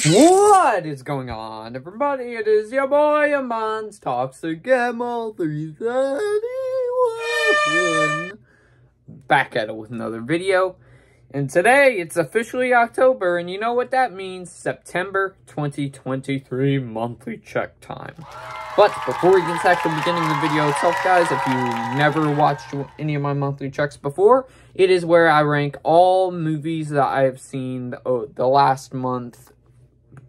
What is going on, everybody? It is your boy Amon's Toxic Camel 331. Back at it with another video. And today, it's officially October, and you know what that means? September 2023 monthly check time. But before we get to actually beginning the video itself, guys, if you never watched any of my monthly checks before, it is where I rank all movies that I have seen the last month,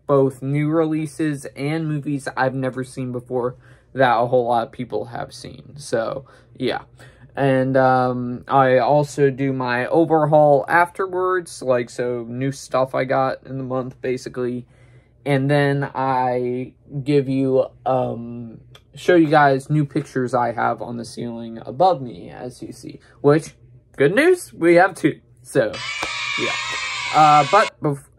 both new releases and movies I've never seen before that a whole lot of people have seen. So, yeah. And I also do my overhaul afterwards, like, so new stuff I got in the month, basically. And then I give you, show you guys new pictures I have on the ceiling above me, as you see. Which, good news, we have two. So, yeah.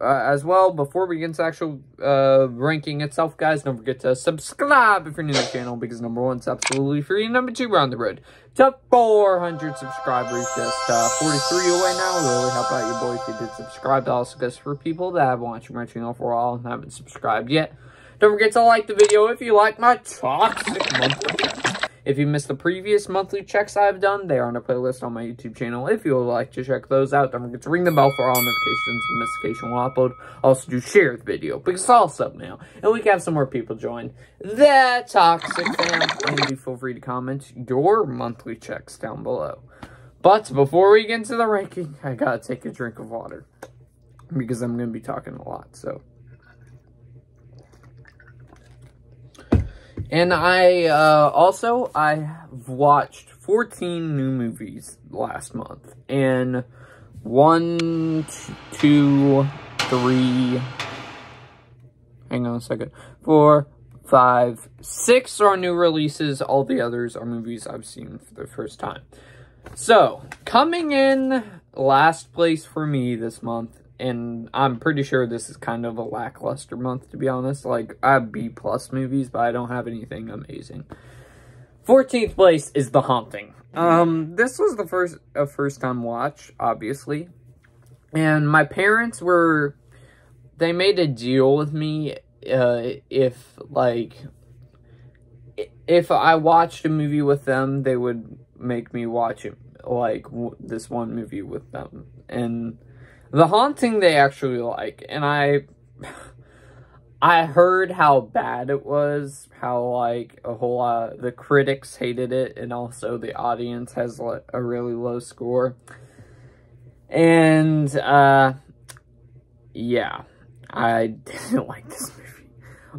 As well, before we get into actual ranking itself, guys, don't forget to subscribe if you're new to the channel, because number one, it's absolutely free, and number two, we're on the road to 400 subscribers, just 43 away now. It really help out your boy if you did subscribe. That also goes for people that have been watching my channel for a while and haven't subscribed yet. Don't forget to like the video if you like my toxic monthly checks. If you missed the previous monthly checks I've done, they are on a playlist on my YouTube channel. If you would like to check those out, don't forget to ring the bell for all notifications and notification will upload. Also, do share the video, because it's all sub now. And we can have some more people join the Toxic Fam. And do feel free to comment your monthly checks down below. But before we get into the ranking, I gotta take a drink of water, because I'm gonna be talking a lot, so. And I've watched 14 new movies last month. And 1, 2, 3, hang on a second, 4, 5, 6 are new releases. All the others are movies I've seen for the first time. So, coming in last place for me this month, and I'm pretty sure this is kind of a lackluster month, to be honest. Like, I have B+ movies, but I don't have anything amazing. 14th place is The Haunting. This was the first time watch, obviously. And my parents they made a deal with me, if I watched a movie with them, they would make me watch it, like, this one movie with them. And The Haunting they actually like, and I heard how bad it was, how, like, a whole lot of the critics hated it, and also the audience has, like, a really low score. And, yeah, I didn't like this movie.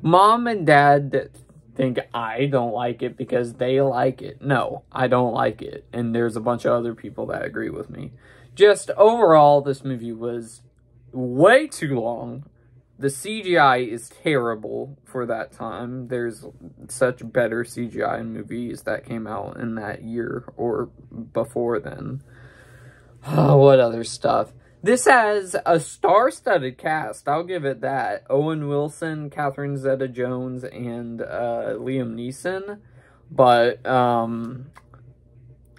Mom and Dad think I don't like it because they like it. No, I don't like it, and there's a bunch of other people that agree with me. Just overall, this movie was way too long. The CGI is terrible for that time. There's such better CGI in movies that came out in that year or before then. Oh, what other stuff? This has a star-studded cast, I'll give it that. Owen Wilson, Catherine Zeta-Jones, and Liam Neeson. But,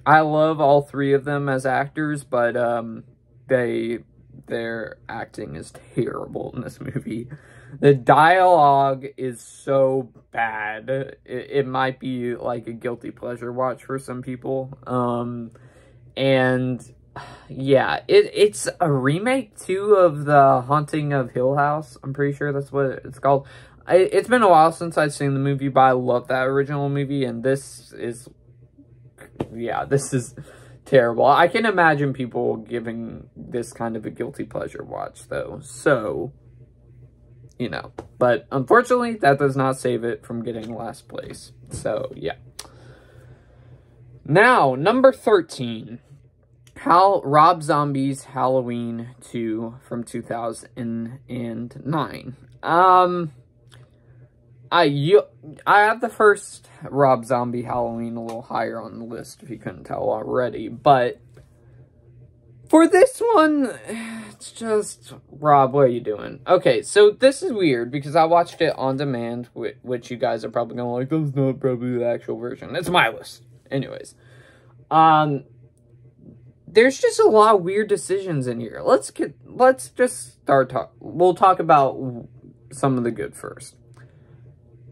I love all three of them as actors, but their acting is terrible in this movie. The dialogue is so bad. It might be like a guilty pleasure watch for some people. And yeah, it's a remake too of The Haunting of Hill House. I'm pretty sure that's what it's called. It's been a while since I've seen the movie, but I love that original movie, and this is, yeah, this is terrible. I can imagine people giving this kind of a guilty pleasure watch, though. So, you know. But, unfortunately, that does not save it from getting last place. So, yeah. Now, number 13. Rob Zombie's Halloween 2 from 2009. I have the first Rob Zombie Halloween a little higher on the list, if you couldn't tell already, but for this one, it's just, Rob, what are you doing? Okay, so this is weird, because I watched it on demand, which you guys are probably gonna like, that's not probably the actual version. It's my list. Anyways. There's just a lot of weird decisions in here. Let's just start we'll talk about some of the good first.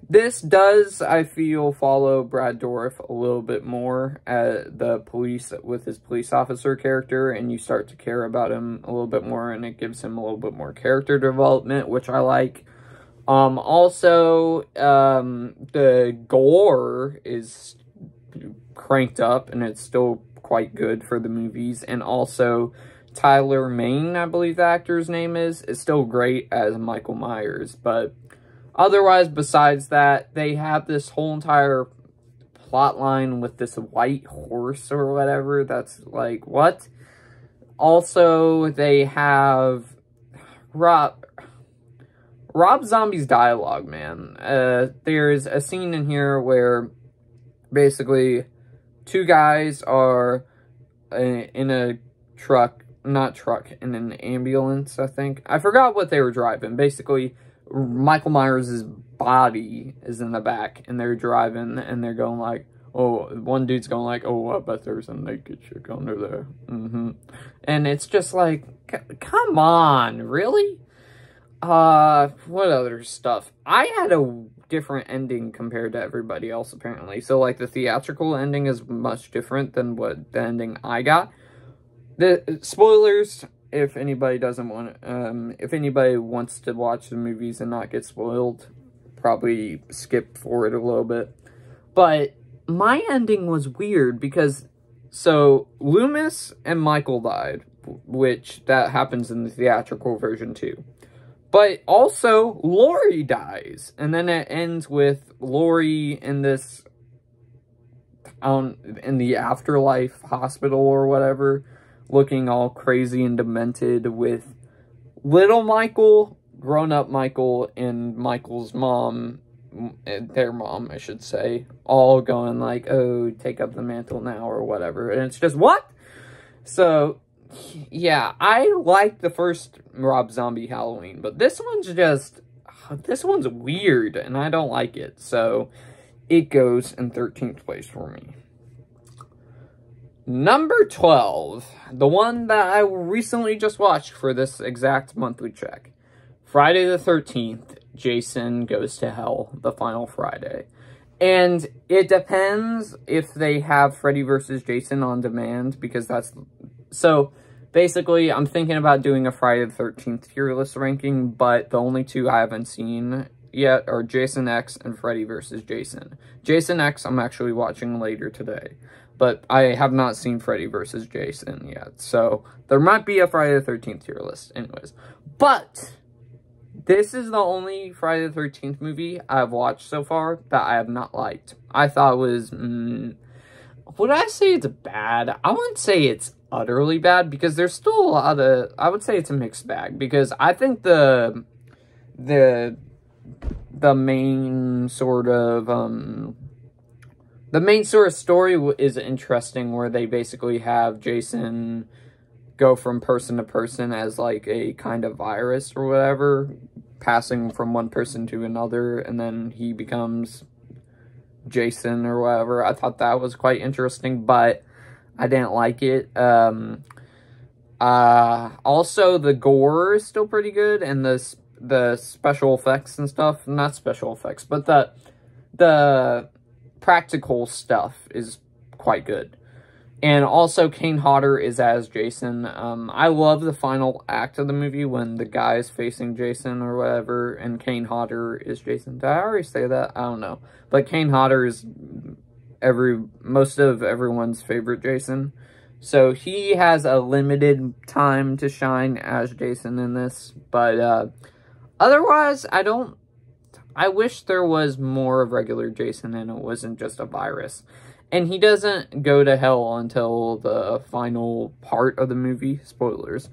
This does, I feel, follow Brad Dourif a little bit more at the police with his police officer character, and you start to care about him a little bit more, and it gives him a little bit more character development, which I like. Also, the gore is cranked up, and it's still quite good for the movies, and also Tyler Mane, I believe the actor's name is still great as Michael Myers, but otherwise, besides that, they have this whole entire plot line with this white horse or whatever. That's like, what? Also, they have Rob Zombie's dialogue, man. There's a scene in here where basically two guys are in a in an ambulance, I think. I forgot what they were driving. Basically, Michael Myers' body is in the back, and they're driving, and they're going like, oh, one dude's going like, oh, I bet there's a naked chick under there. And it's just like, come on, really? What other stuff? I had a different ending compared to everybody else, apparently. So, like, the theatrical ending is much different than what the ending I got. The spoilers, if anybody doesn't want if anybody wants to watch the movies and not get spoiled, probably skip forward a little bit. But my ending was weird because, so, Loomis and Michael died, which that happens in the theatrical version too. But also, Laurie dies, and then it ends with Laurie in this, in the afterlife hospital or whatever, looking all crazy and demented with little Michael, grown-up Michael, and Michael's mom, their mom, I should say, all going like, oh, take up the mantle now, or whatever, and it's just, what? So, yeah, I like the first Rob Zombie Halloween, but this one's weird, and I don't like it, so it goes in 13th place for me. Number 12, the one that I recently just watched for this exact monthly check. Friday the 13th, Jason Goes to Hell, the final Friday. And it depends if they have Freddy vs. Jason on demand, because that's... So, basically, I'm thinking about doing a Friday the 13th tier list ranking, but the only two I haven't seen yet are Jason X and Freddy vs. Jason. Jason X I'm actually watching later today, but I have not seen Freddy vs. Jason yet, so there might be a Friday the 13th tier list anyways. But this is the only Friday the 13th movie I've watched so far that I have not liked. I thought it was, would I say it's bad? I wouldn't say it's utterly bad, because there's still a lot of, I would say it's a mixed bag, because I think the main sort of, the main sort of story is interesting, where they basically have Jason go from person to person as like a kind of virus or whatever, passing from one person to another, and then he becomes Jason or whatever. I thought that was quite interesting, but I didn't like it. Also, the gore is still pretty good, and the special effects and stuff, not special effects, but the practical stuff is quite good. And also, Kane Hodder is as Jason. I love the final act of the movie when the guy is facing Jason or whatever, and Kane Hodder is Jason. Did I already say that? I don't know. But Kane Hodder is most of everyone's favorite Jason. So he has a limited time to shine as Jason in this. But otherwise, I wish there was more of regular Jason and it wasn't just a virus. And he doesn't go to hell until the final part of the movie. Spoilers.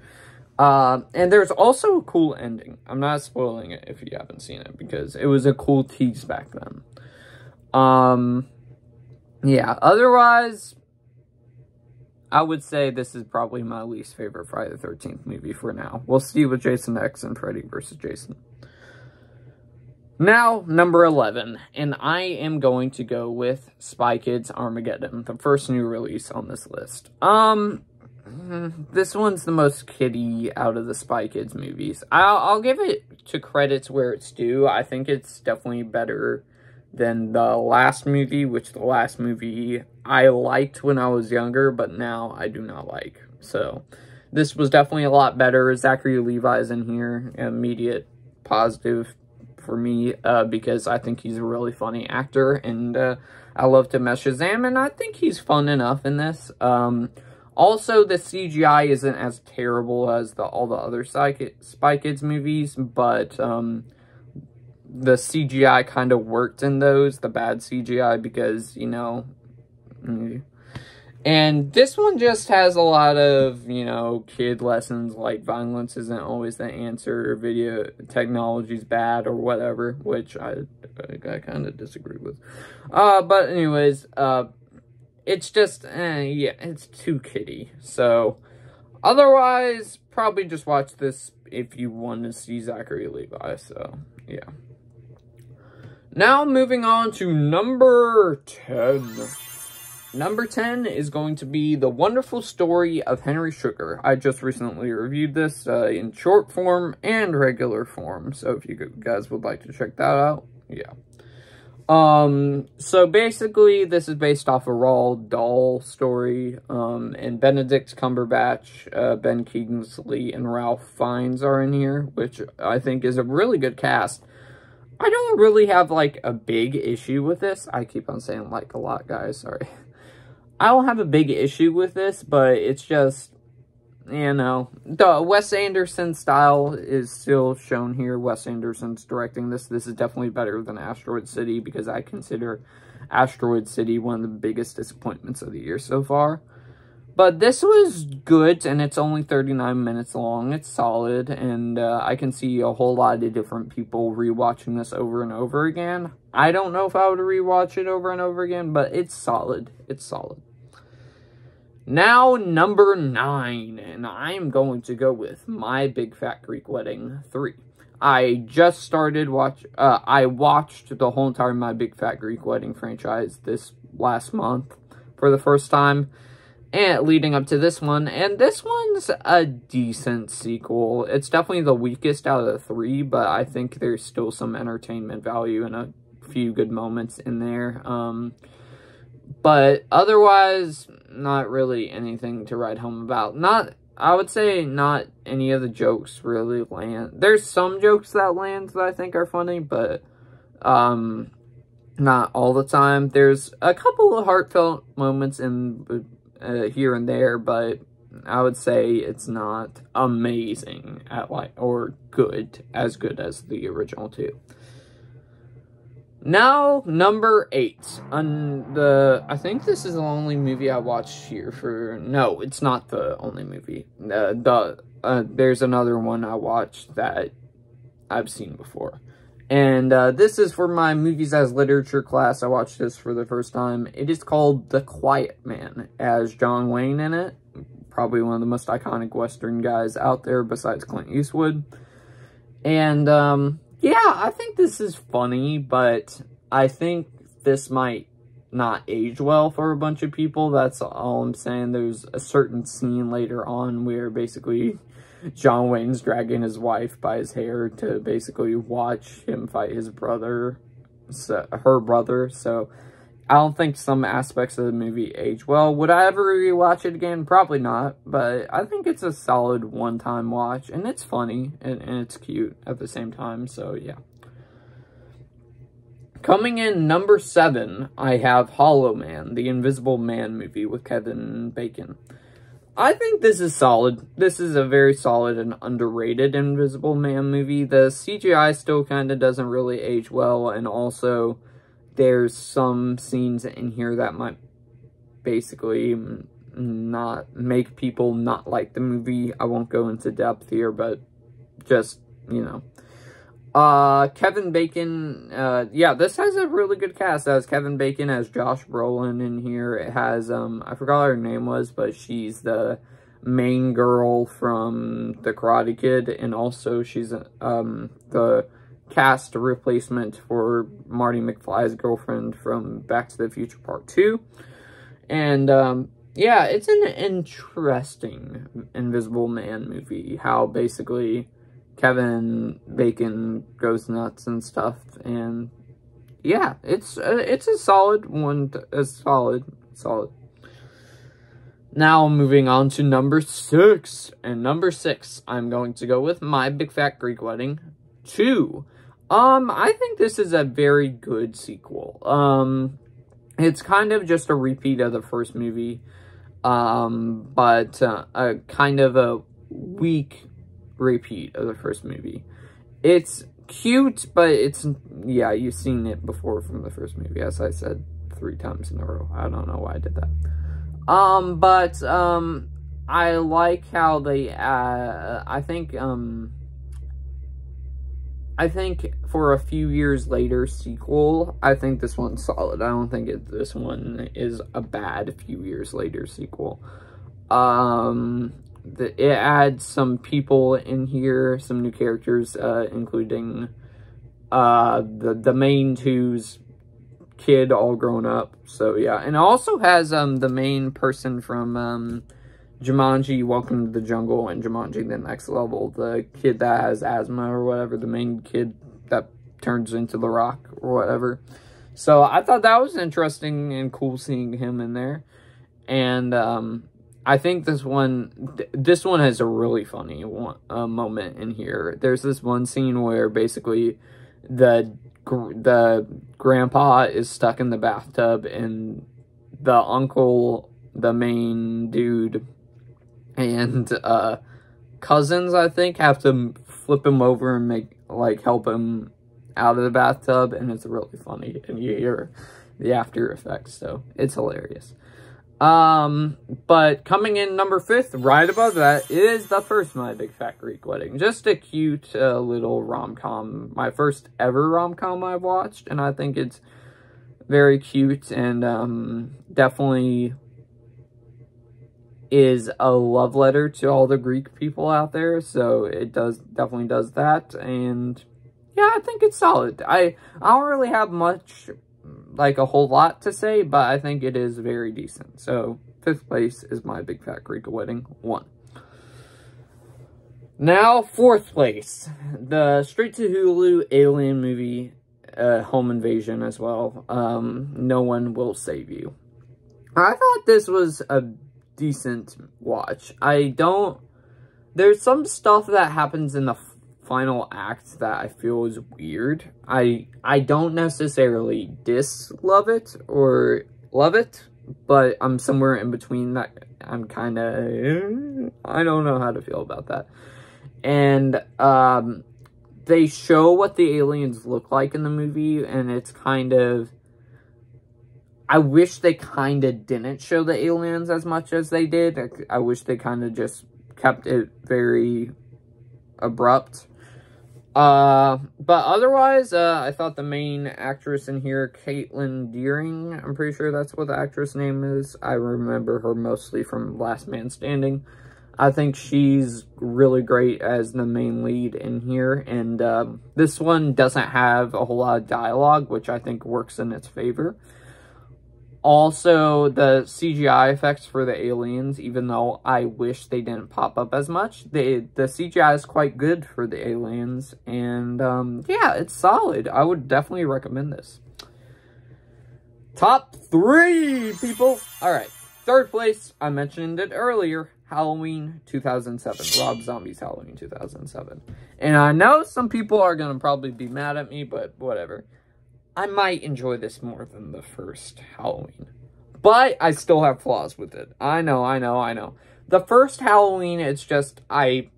And there's also a cool ending. I'm not spoiling it if you haven't seen it, because it was a cool tease back then. Yeah, otherwise, I would say this is probably my least favorite Friday the 13th movie for now. We'll see with Jason X and Freddy vs. Jason. Now, number 11, and I am going to go with Spy Kids Armageddon, the first new release on this list. This one's the most kiddie out of the Spy Kids movies. I'll give it to credits where it's due. I think it's definitely better than the last movie, which the last movie I liked when I was younger, but now I do not like. So this was definitely a lot better. Zachary Levi is in here, immediate positive for me, because I think he's a really funny actor, and I love to mess Shazam, and I think he's fun enough in this. Also, the CGI isn't as terrible as all the other Spy Kids movies, but the CGI kind of worked in those, the bad CGI, because, you know, and this one just has a lot of, you know, kid lessons, like violence isn't always the answer, or video technology's bad, or whatever, which I kind of disagree with. But anyways, it's just, yeah, it's too kiddie. So, otherwise, probably just watch this if you want to see Zachary Levi, so, yeah. Now, moving on to number 10. Number 10 is going to be The Wonderful Story of Henry Sugar. I just recently reviewed this in short form and regular form, so if you guys would like to check that out, yeah. So basically, this is based off a Roald Dahl story, and Benedict Cumberbatch, Ben Kingsley, and Ralph Fiennes are in here, which I think is a really good cast. I don't really have, like, a big issue with this. I keep on saying, like, a lot, guys, sorry. I don't have a big issue with this, but it's just, you know, the Wes Anderson style is still shown here. Wes Anderson's directing this. This is definitely better than Asteroid City, because I consider Asteroid City one of the biggest disappointments of the year so far. But this was good, and it's only 39 minutes long. It's solid, and I can see a whole lot of different people rewatching this over and over again. I don't know if I would rewatch it over and over again, but it's solid. It's solid. Now, number 9, and I am going to go with My Big Fat Greek Wedding 3. I just started I watched the whole entire My Big Fat Greek Wedding franchise this last month for the first time, and leading up to this one, and this one's a decent sequel. It's definitely the weakest out of the 3, but I think there's still some entertainment value and a few good moments in there. But otherwise, not really anything to write home about. I would say not any of the jokes really land. There's some jokes that land that I think are funny, but not all the time. There's a couple of heartfelt moments in here and there, but I would say it's not amazing or as good as the original 2. Now, number 8. I think this is the only movie I watched here no, it's not the only movie. There's another one I watched that I've seen before. And this is for my Movies as Literature class. I watched this for the first time. It is called The Quiet Man, as John Wayne in it. Probably one of the most iconic Western guys out there besides Clint Eastwood. And, yeah, I think this is funny, but I think this might not age well for a bunch of people. That's all I'm saying. There's a certain scene later on where basically John Wayne's dragging his wife by his hair to basically watch him fight his brother, her brother. So I don't think some aspects of the movie age well. Would I ever rewatch it again? Probably not, but I think it's a solid one-time watch, and it's funny, and it's cute at the same time, so yeah. Coming in number 7, I have Hollow Man, the Invisible Man movie with Kevin Bacon. I think this is solid. This is a very solid and underrated Invisible Man movie. The CGI still kind of doesn't really age well, and also there's some scenes in here that might basically not make people not like the movie. I won't go into depth here, but just, you know. Kevin Bacon, yeah, this has a really good cast. It has Kevin Bacon as Josh Brolin in here. It has, I forgot what her name was, but she's the main girl from The Karate Kid, and also she's, the cast replacement for Marty McFly's girlfriend from Back to the Future Part 2. And, yeah, it's an interesting Invisible Man movie, how basically Kevin Bacon goes nuts and stuff, and yeah, it's a solid one, solid. Now moving on to number 6, and number 6, I'm going to go with My Big Fat Greek Wedding 2. I think this is a very good sequel. It's kind of just a repeat of the first movie, but a kind of a weak repeat of the first movie. It's cute, but it's, yeah, you've seen it before from the first movie, as I said 3 times in a row. I don't know why I did that. I like how they, I think for a few years later sequel, I think this one's solid. I don't think this one is a bad few years later sequel. It adds some people in here, some new characters, including the main two's kid all grown up. So yeah, and it also has the main person from Jumanji, Welcome to the Jungle, and Jumanji The Next Level, the kid that has asthma or whatever, the main kid that turns into The Rock or whatever. So I thought that was interesting and cool seeing him in there. And I think this one has a really funny moment in here. There's this one scene where basically the grandpa is stuck in the bathtub, and the uncle, the main dude, and cousins, I think, have to flip him over and help him out of the bathtub, and it's really funny, and you hear the after effects, so it's hilarious. But coming in number 5, right above that, is the first My Big Fat Greek Wedding. Just a cute little rom-com. My first ever rom-com I've watched, and I think it's very cute, and definitely is a love letter to all the Greek people out there, so it definitely does that, and yeah, I think it's solid. I don't really have much, like a whole lot to say, but I think it is very decent. So 5th place is My Big Fat Greek Wedding 1. Now 4th place, the straight to Hulu alien movie, Home Invasion as well. No One Will Save You. I thought this was a decent watch. There's some stuff that happens in the final act that I feel is weird. I don't necessarily love it or love it, but I'm somewhere in between that. I'm kind of, I don't know how to feel about that. And they show what the aliens look like in the movie, and it's kind of, I wish they kind of didn't show the aliens as much as they did. I wish they kind of just kept it very abrupt. But otherwise, I thought the main actress in here, Caitlin Deering, I'm pretty sure that's what the actress name is. I remember her mostly from Last Man Standing. I think she's really great as the main lead in here. And this one doesn't have a whole lot of dialogue, which I think works in its favor. Also, the CGI effects for the aliens, even though I wish they didn't pop up as much, the CGI is quite good for the aliens, and yeah, it's solid. I would definitely recommend this. Top 3, people! Alright, 3rd place, I mentioned it earlier, Halloween 2007, Rob Zombie's Halloween 2007. And I know some people are going to probably be mad at me, but whatever. I might enjoy this more than the first Halloween. But I still have flaws with it. I know. The first Halloween, it's just, I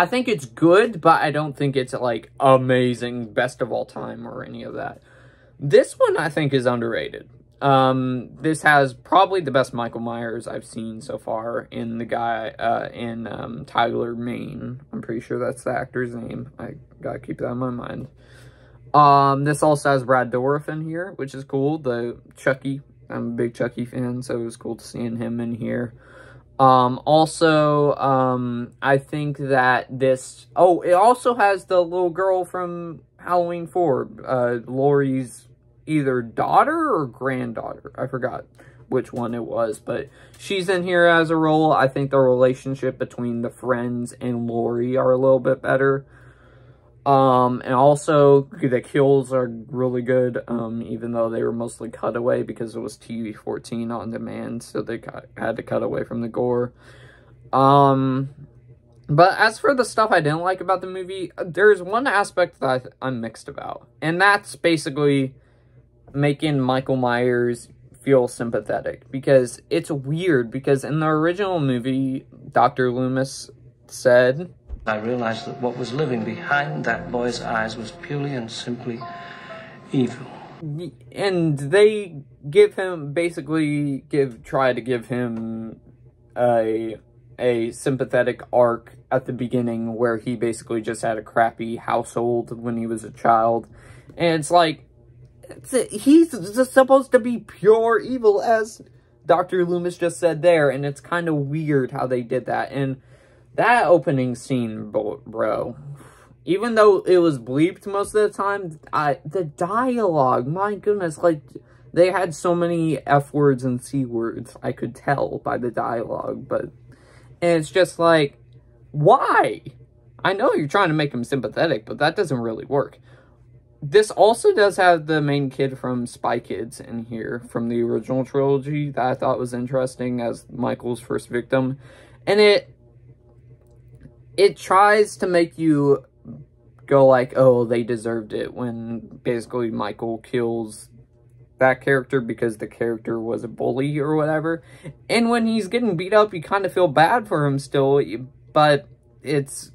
think it's good, but I don't think it's, like, amazing, best of all time, or any of that. This one, I think, is underrated. This has probably the best Michael Myers I've seen so far in the guy, Tyler Mane. I'm pretty sure that's the actor's name. I gotta keep that in my mind. This also has Brad Dourif in here, which is cool. The Chucky, I'm a big Chucky fan, so it was cool to seeing him in here. Also, I think that this, it also has the little girl from Halloween 4, Laurie's either daughter or granddaughter, I forgot. which one it was, but she's in here as a role. I think the relationship between the friends and Laurie are a little bit better. And also, the kills are really good, even though they were mostly cut away because it was TV-14 on demand, so they had to cut away from the gore. But as for the stuff I didn't like about the movie, there's one aspect that I'm mixed about, and that's basically making Michael Myers feel sympathetic, because it's weird, because in the original movie, Dr. Loomis said, I realized that what was living behind that boy's eyes was purely and simply evil. And they give him, try to give him a sympathetic arc at the beginning where he basically just had a crappy household when he was a child. And it's like, he's just supposed to be pure evil, as Dr. Loomis just said there, and it's kind of weird how they did that. And that opening scene, bro, even though it was bleeped most of the time, the dialogue, my goodness, like, they had so many F words and C words, I could tell by the dialogue, and it's just like, why? I know you're trying to make him sympathetic, but that doesn't really work. This also does have the main kid from Spy Kids in here, from the original trilogy, that I thought was interesting as Michael's first victim. And it tries to make you go like, oh, they deserved it, when basically Michael kills that character because the character was a bully or whatever. And when he's getting beat up, you kind of feel bad for him still, but it's,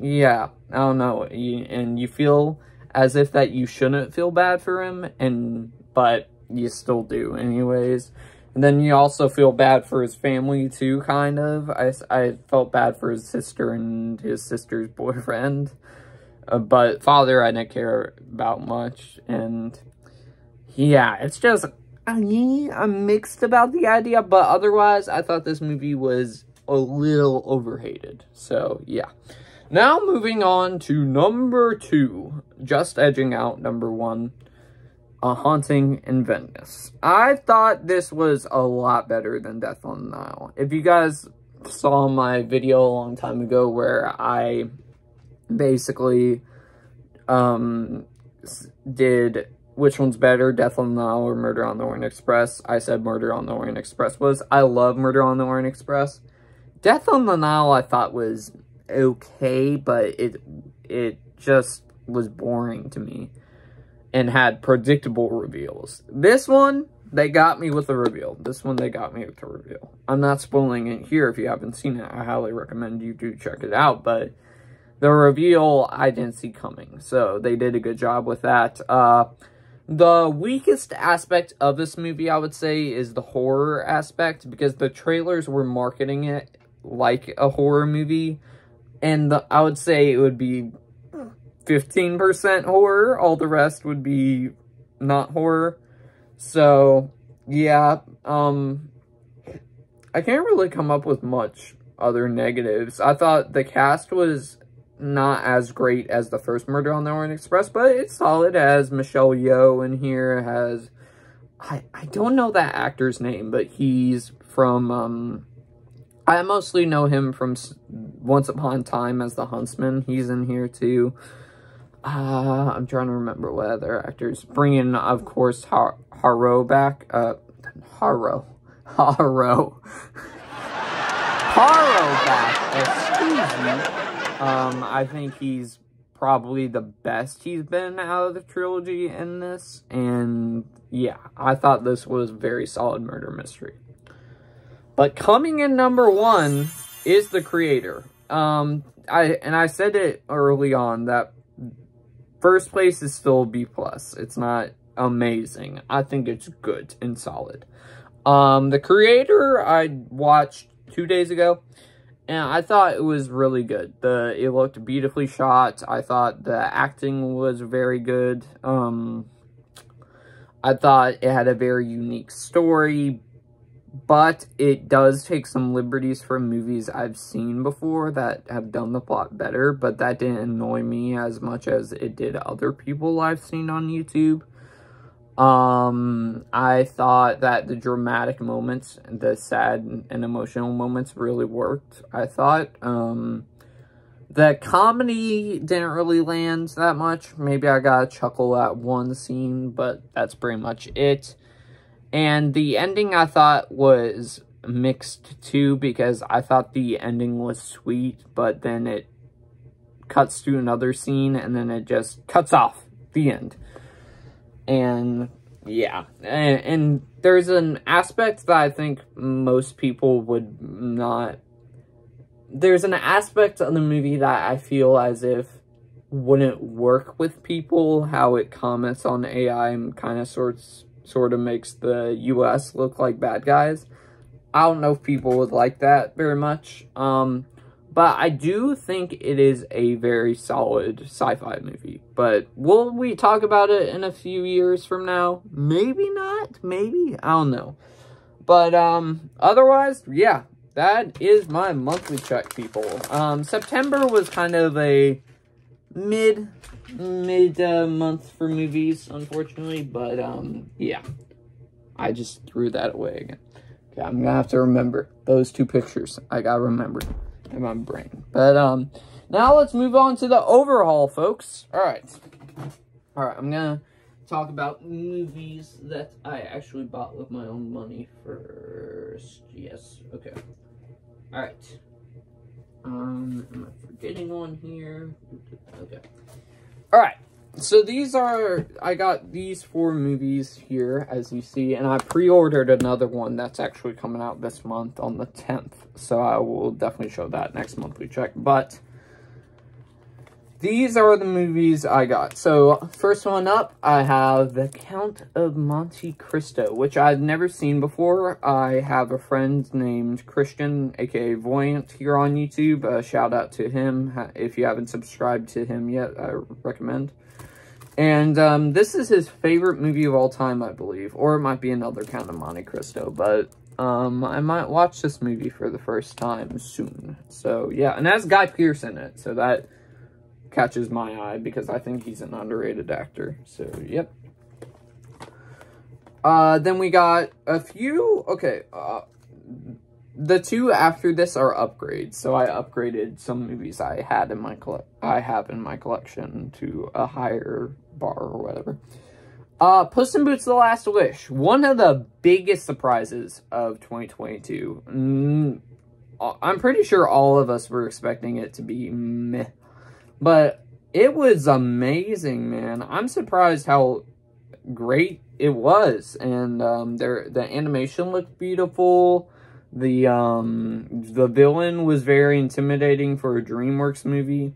yeah, I don't know. And you feel as if that you shouldn't feel bad for him, but you still do anyways. And then you also feel bad for his family too, kind of. I felt bad for his sister and his sister's boyfriend. But father, I didn't care about much. And yeah, it's just, I'm mixed about the idea. But otherwise, I thought this movie was a little overhated. So yeah. Now moving on to number 2. Just edging out number 1. A Haunting in Venice. I thought this was a lot better than Death on the Nile. If you guys saw my video a long time ago where I basically did which one's better, Death on the Nile or Murder on the Orient Express, I said Murder on the Orient Express was. I love Murder on the Orient Express. Death on the Nile I thought was okay, but it just was boring to me and had predictable reveals. This one, they got me with a reveal. I'm not spoiling it here if you haven't seen it. I highly recommend you do check it out, but the reveal I didn't see coming, so they did a good job with that. The weakest aspect of this movie, I would say, is the horror aspect, because the trailers were marketing it like a horror movie, and I would say it would be 15% horror, all the rest would be not horror. So, yeah, I can't really come up with much other negatives. I thought the cast was not as great as the first Murder on the Orient Express, but it's solid. It has Michelle Yeoh in here. It has, I don't know that actor's name, but he's from, I mostly know him from Once Upon a Time as the Huntsman. He's in here too. I'm trying to remember what other actors. Bringing, of course, Haro back. Haro back. Excuse me. I think he's probably the best he's been out of the trilogy in this. And yeah, I thought this was a very solid murder mystery. But coming in number 1 is The Creator. I said it early on that first place is still B+. It's not amazing. I think it's good and solid. The Creator I watched 2 days ago, and I thought it was really good. It looked beautifully shot. I thought the acting was very good. I thought it had a very unique story, but it does take some liberties from movies I've seen before that have done the plot better, but that didn't annoy me as much as it did other people I've seen on YouTube. I thought that the dramatic moments, the sad and emotional moments really worked. I thought, the comedy didn't really land that much. Maybe I got a chuckle at one scene, but that's pretty much it. And the ending I thought was mixed too, because I thought the ending was sweet, but then it cuts to another scene and then it just cuts off the end. And yeah, and there's an aspect that I think most people would not, there's an aspect of the movie that I feel as if wouldn't work with people, how it comments on AI and kind of sort of makes the US look like bad guys. I don't know if people would like that very much, but I do think it is a very solid sci-fi movie. But will we talk about it in a few years from now? Maybe not. Maybe. I don't know. But otherwise, yeah, that is my monthly check, people. September was kind of a mid month for movies, unfortunately. But yeah, I just threw that away again. Okay, I'm gonna have to remember those two pictures. I gotta remember in my brain. But now let's move on to the overhaul, folks. All right, I'm gonna talk about movies that I actually bought with my own money first. Yes, okay. All right. Am I forgetting one here? Okay. All right. So these are, I got these 4 movies here, as you see, and I pre-ordered another one that's actually coming out this month on the 10th. So I will definitely show that next monthly check. But these are the movies I got. So first one up, I have The Count of Monte Cristo, which I've never seen before. I have a friend named Christian, aka Voyant, here on YouTube. Shout out to him. If you haven't subscribed to him yet, I recommend. And this is his favorite movie of all time, I believe. Or it might be another Count of Monte Cristo. But I might watch this movie for the first time soon. So yeah, and it has Guy Pearce in it. So that catches my eye because I think he's an underrated actor. So yep. Then we got a few. Okay. The 2 after this are upgrades. So I upgraded some movies I have in my collection to a higher bar or whatever. Puss in Boots: The Last Wish. One of the biggest surprises of 2022. I'm pretty sure all of us were expecting it to be meh. But it was amazing, man. I'm surprised how great it was. And the animation looked beautiful. The villain was very intimidating for a DreamWorks movie.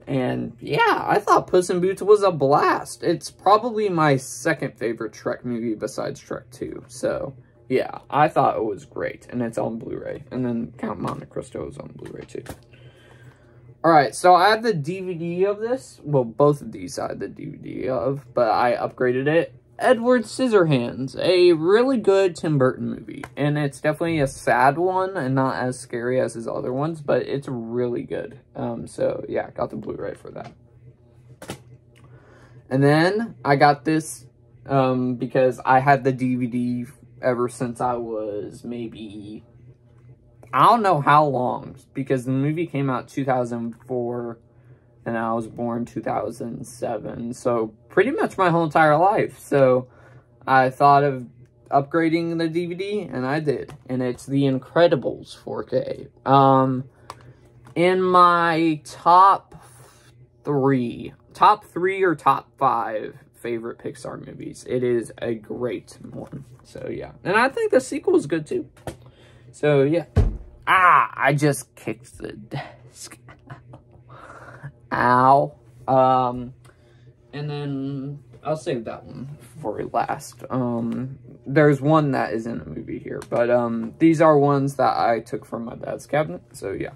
And yeah, I thought Puss in Boots was a blast. It's probably my second favorite Shrek movie besides Shrek 2. So yeah, I thought it was great. And it's on Blu-ray. And then Count Monte Cristo is on Blu-ray too. Alright, so I have the DVD of this. Well, both of these I had the DVD of, but I upgraded it. Edward Scissorhands, a really good Tim Burton movie. And it's definitely a sad one and not as scary as his other ones, but it's really good. So yeah, got the Blu-ray for that. And then I got this because I had the DVD ever since I was maybe, I don't know how long, because the movie came out 2004 and I was born 2007, so pretty much my whole entire life. So I thought of upgrading the DVD, and I did, and it's The Incredibles 4K. In my top 3 or top 5 favorite Pixar movies, it is a great one. So yeah, and I think the sequel is good too. So yeah. I just kicked the desk. Ow. And then I'll save that one for last. There's one that is in a movie here, but these are ones that I took from my dad's cabinet. So yeah,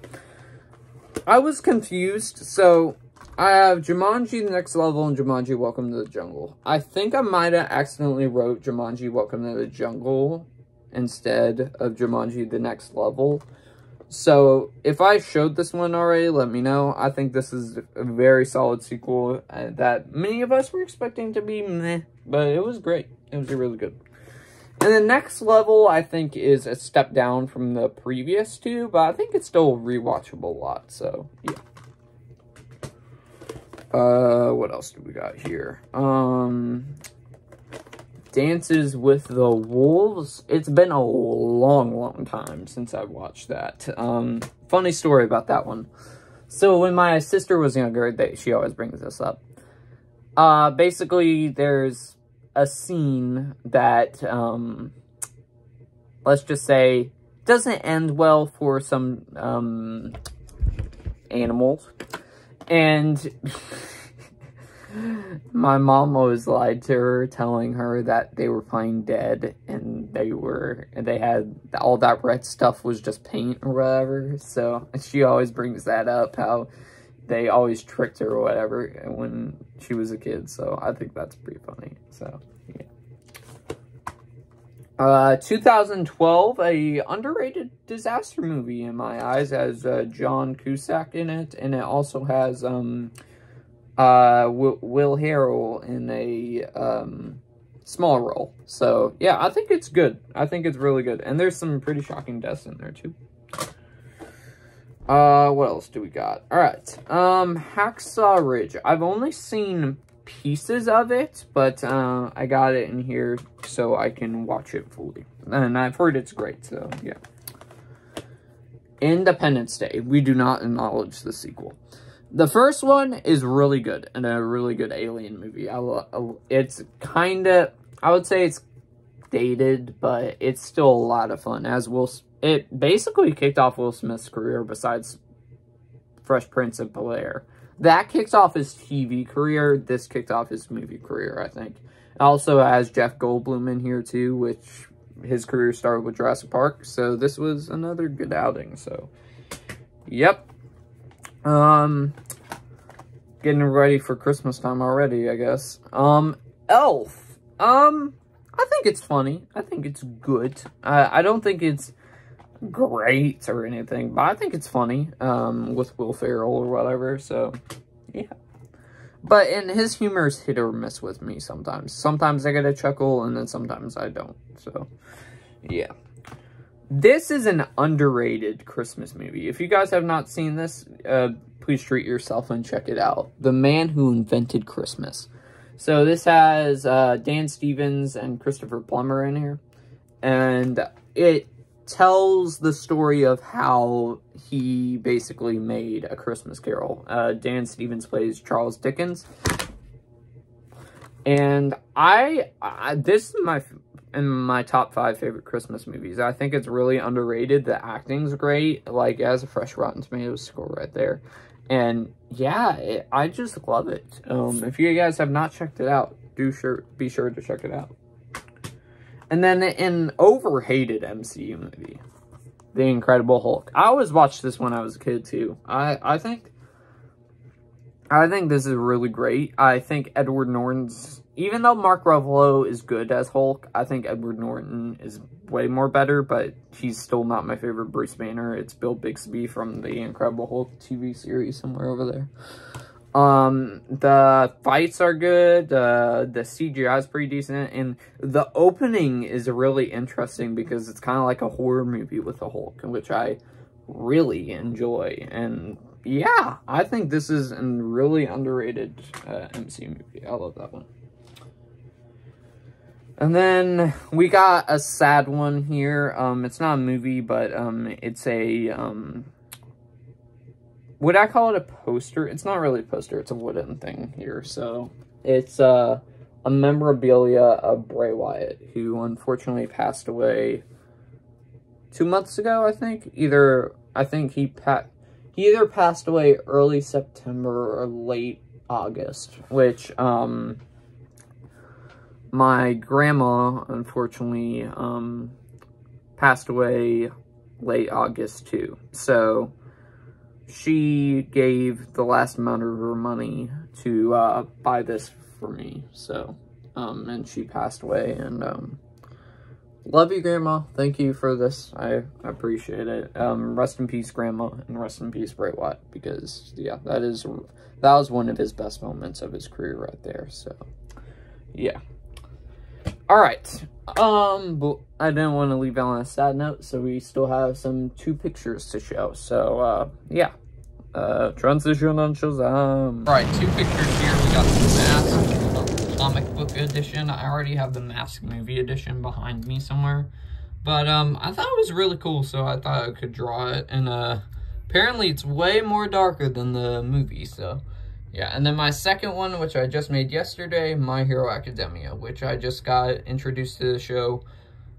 I was confused. So I have Jumanji: The Next Level and Jumanji: Welcome to the Jungle. I think I might have accidentally wrote Jumanji: Welcome to the Jungle instead of Jumanji: The Next Level. So, if I showed this one already, let me know. I think this is a very solid sequel that many of us were expecting to be meh, but it was great. It was really good. And the next level, I think, is a step down from the previous two, but I think it's still a rewatchable lot, so, yeah. What else do we got here? Dances with the Wolves. It's been a long time since I watched that. Funny story about that one. So when my sister was younger, she always brings this up. Basically, there's a scene that, let's just say, doesn't end well for some, animals. And my mom always lied to her, telling her that they were playing dead, and they had all that red stuff was just paint or whatever. So she always brings that up, how they always tricked her or whatever when she was a kid. So I think that's pretty funny. So yeah. 2012, a underrated disaster movie in my eyes, has John Cusack in it, and it also has Will Ferrell in a small role. So yeah, I think it's good. I think it's really good, and there's some pretty shocking deaths in there too. What else do we got? All right, Hacksaw Ridge. I've only seen pieces of it, but I got it in here so I can watch it fully, and I've heard it's great. So yeah. Independence Day. We do not acknowledge the sequel. The first one is really good, and a really good alien movie. It's kind of, I would say it's dated, but it's still a lot of fun. It basically kicked off Will Smith's career besides Fresh Prince of Bel-Air. That kicked off his TV career. This kicked off his movie career, I think. It also has Jeff Goldblum in here, too, which his career started with Jurassic Park. So this was another good outing. So, yep. Getting ready for Christmas time already, I guess. Elf. I think it's funny. I think it's good. I don't think it's great or anything, but I think it's funny, with Will Ferrell or whatever, so, yeah. But, and his humor is hit or miss with me sometimes. Sometimes I get a chuckle, and then sometimes I don't, so, yeah. This is an underrated Christmas movie. If you guys have not seen this, please treat yourself and check it out. The Man Who Invented Christmas. So this has Dan Stevens and Christopher Plummer in here. And it tells the story of how he basically made A Christmas Carol. Dan Stevens plays Charles Dickens. And this is in my top 5 favorite Christmas movies. I think it's really underrated. The acting's great. Like, it has a fresh Rotten Tomatoes score right there. And, yeah, I just love it. If you guys have not checked it out, be sure to check it out. And then an overhated MCU movie, The Incredible Hulk. I always watched this when I was a kid, too. I think this is really great. I think Edward Norton's, even though Mark Ruffalo is good as Hulk, I think Edward Norton is way more better, but he's still not my favorite Bruce Banner. It's Bill Bixby from the Incredible Hulk TV series somewhere over there. The fights are good, the CGI is pretty decent, and the opening is really interesting because it's kind of like a horror movie with the Hulk, which I really enjoy, and yeah, I think this is a really underrated MCU movie. I love that one. And then we got a sad one here. It's not a movie, but it's a would I call it a poster? It's not really a poster. It's a wooden thing here. So it's a memorabilia of Bray Wyatt, who unfortunately passed away 2 months ago. I think he either passed away early September or late August, which my grandma, unfortunately, passed away late August, too. So, she gave the last amount of her money to buy this for me. So, and she passed away, and love you, Grandma. Thank you for this. I appreciate it. Rest in peace, Grandma, and rest in peace, Bray Wyatt, because, yeah, that was one of his best moments of his career right there, so, yeah. Alright, but I didn't want to leave it on a sad note, so we still have two pictures to show, so, yeah. Transition on Shazam. Alright, two pictures here. We got the Mask comic book edition. I already have the Mask movie edition behind me somewhere, but, I thought it was really cool, so I thought I could draw it, and, apparently it's way more darker than the movie, so... yeah, and then my second one, which I just made yesterday, My Hero Academia, which I just got introduced to the show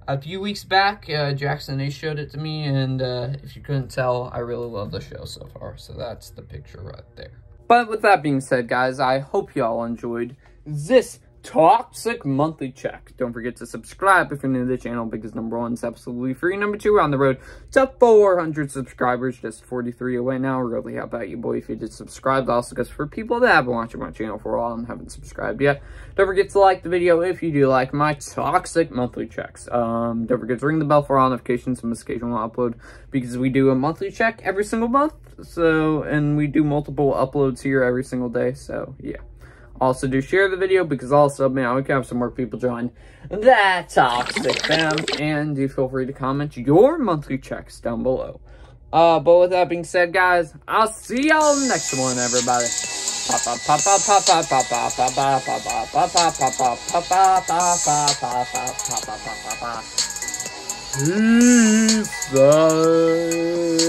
a few weeks back. Jackson Ace showed it to me, and if you couldn't tell, I really love the show so far. So that's the picture right there. But with that being said, guys, I hope y'all enjoyed this Toxic Monthly Check. Don't forget to subscribe if you're new to the channel, because number 1 is absolutely free. Number 2, we're on the road to 400 subscribers, just 43 away now. We're really happy about you, boy, if you did subscribe. That also goes for people that have been watching my channel for a while and haven't subscribed yet. Don't forget to like the video if you do like my Toxic Monthly Checks. Don't forget to ring the bell for all notifications and occasional upload, because we do a monthly check every single month. So, and we do multiple uploads here every single day. So, yeah. Also, do share the video, because also, man, we can have some more people join that Toxic fam. And do feel free to comment your monthly checks down below. But with that being said, guys, I'll see y'all next one, everybody. Peace out.